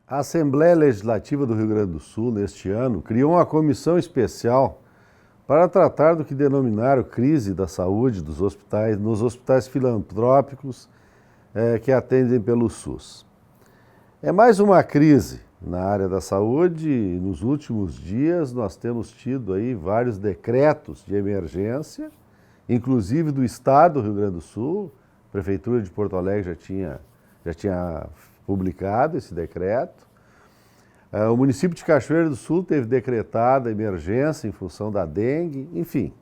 A Assembleia Legislativa do Rio Grande do Sul, neste ano, criou uma comissão especial para tratar do que denominaram crise da saúde dos hospitais, nos hospitais filantrópicos que atendem pelo SUS. É mais uma crise na área da saúde e nos últimos dias nós temos tido aí vários decretos de emergência, inclusive do Estado do Rio Grande do Sul. A Prefeitura de Porto Alegre já tinha publicado esse decreto. O município de Cachoeira do Sul teve decretada emergência em função da dengue. Enfim,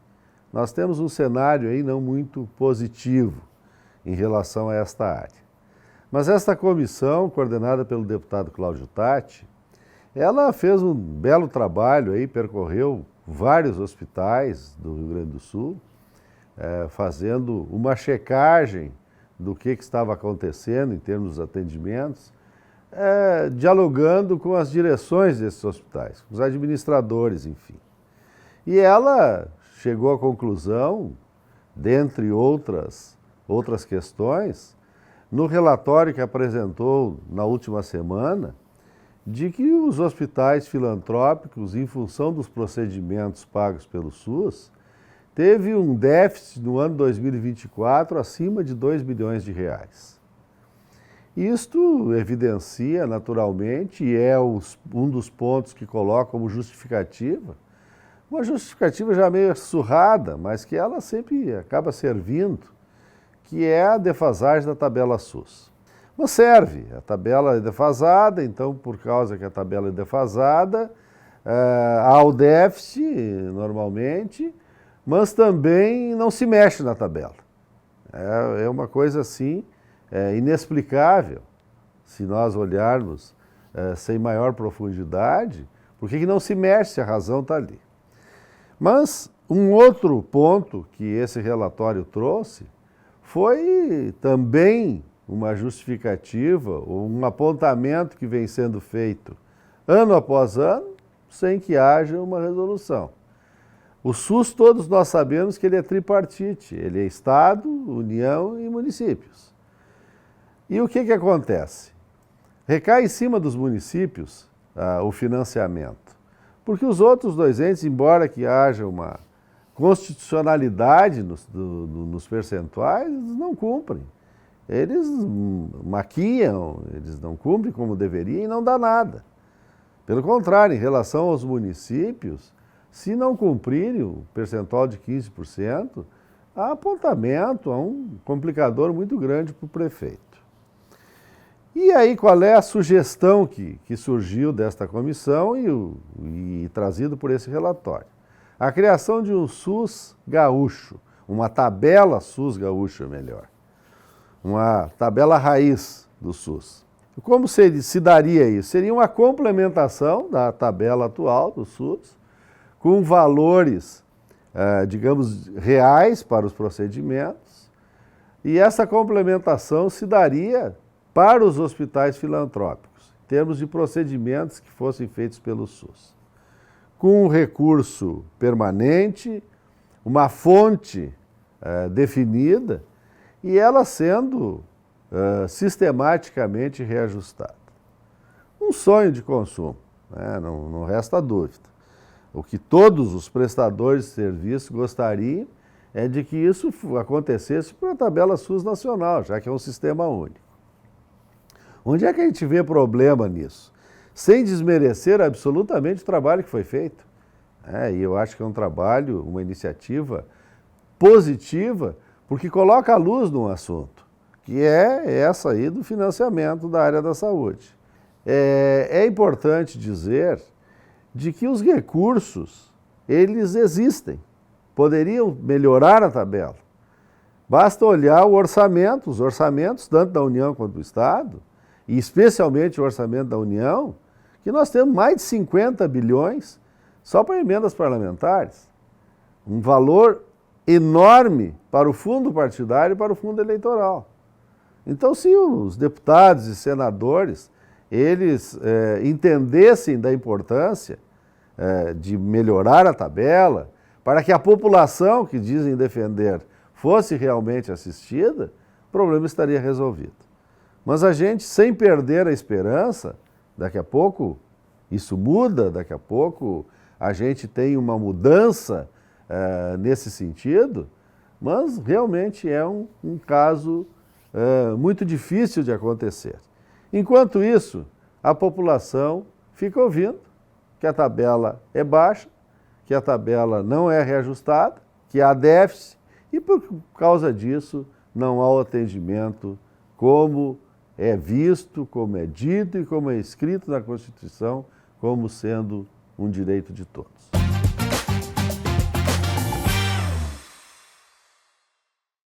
nós temos um cenário aí não muito positivo em relação a esta área. Mas esta comissão, coordenada pelo deputado Cláudio Tatti, ela fez um belo trabalho aí, percorreu vários hospitais do Rio Grande do Sul, fazendo uma checagem do que estava acontecendo em termos dos atendimentos, dialogando com as direções desses hospitais, com os administradores, enfim. E ela chegou à conclusão, dentre outras questões, no relatório que apresentou na última semana, de que os hospitais filantrópicos, em função dos procedimentos pagos pelo SUS, teve um déficit no ano 2024 acima de 2 bilhões de reais. Isto evidencia naturalmente, e é um dos pontos que coloca como justificativa, uma justificativa já meio surrada, mas que ela sempre acaba servindo, que é a defasagem da tabela SUS. Mas serve, a tabela é defasada, então por causa que a tabela é defasada, há o déficit normalmente, mas também não se mexe na tabela. É uma coisa assim inexplicável, se nós olharmos sem maior profundidade, por que não se mexe se a razão está ali. Mas um outro ponto que esse relatório trouxe foi também uma justificativa, ou um apontamento que vem sendo feito ano após ano, sem que haja uma resolução. O SUS, todos nós sabemos que ele é tripartite, ele é Estado, União e municípios. E o que acontece? Recai em cima dos municípios o financiamento, porque os outros dois entes, embora que haja uma constitucionalidade nos percentuais, eles não cumprem. Eles maquiam, eles não cumprem como deveriam e não dá nada. Pelo contrário, em relação aos municípios, se não cumprirem o percentual de 15%, há apontamento, há um complicador muito grande para o prefeito. E aí, qual é a sugestão que surgiu desta comissão e trazido por esse relatório? A criação de um SUS gaúcho, uma tabela SUS gaúcha melhor, uma tabela raiz do SUS. Como se daria isso? Seria uma complementação da tabela atual do SUS, com valores, digamos, reais para os procedimentos, e essa complementação se daria para os hospitais filantrópicos, em termos de procedimentos que fossem feitos pelo SUS. Com um recurso permanente, uma fonte definida, e ela sendo sistematicamente reajustada. Um sonho de consumo, né? Não resta dúvida. O que todos os prestadores de serviço gostariam é de que isso acontecesse por uma tabela SUS nacional, já que é um sistema único. Onde é que a gente vê problema nisso? Sem desmerecer absolutamente o trabalho que foi feito. E eu acho que é um trabalho, uma iniciativa positiva, porque coloca a luz num assunto, que é essa aí do financiamento da área da saúde. É importante dizer de que os recursos, eles existem, poderiam melhorar a tabela. Basta olhar o orçamento, os orçamentos, tanto da União quanto do Estado, e especialmente o orçamento da União, que nós temos mais de 50 bilhões só para emendas parlamentares. Um valor enorme para o fundo partidário e para o fundo eleitoral. Então, se os deputados e senadores, eles entendessem da importância de melhorar a tabela, para que a população que dizem defender fosse realmente assistida, o problema estaria resolvido. Mas a gente, sem perder a esperança, Daqui a pouco isso muda, daqui a pouco a gente tem uma mudança nesse sentido, mas realmente é um caso muito difícil de acontecer. Enquanto isso, a população fica ouvindo que a tabela é baixa, que a tabela não é reajustada, que há déficit e por causa disso não há o atendimento como é visto, como é dito e como é escrito na Constituição como sendo um direito de todos.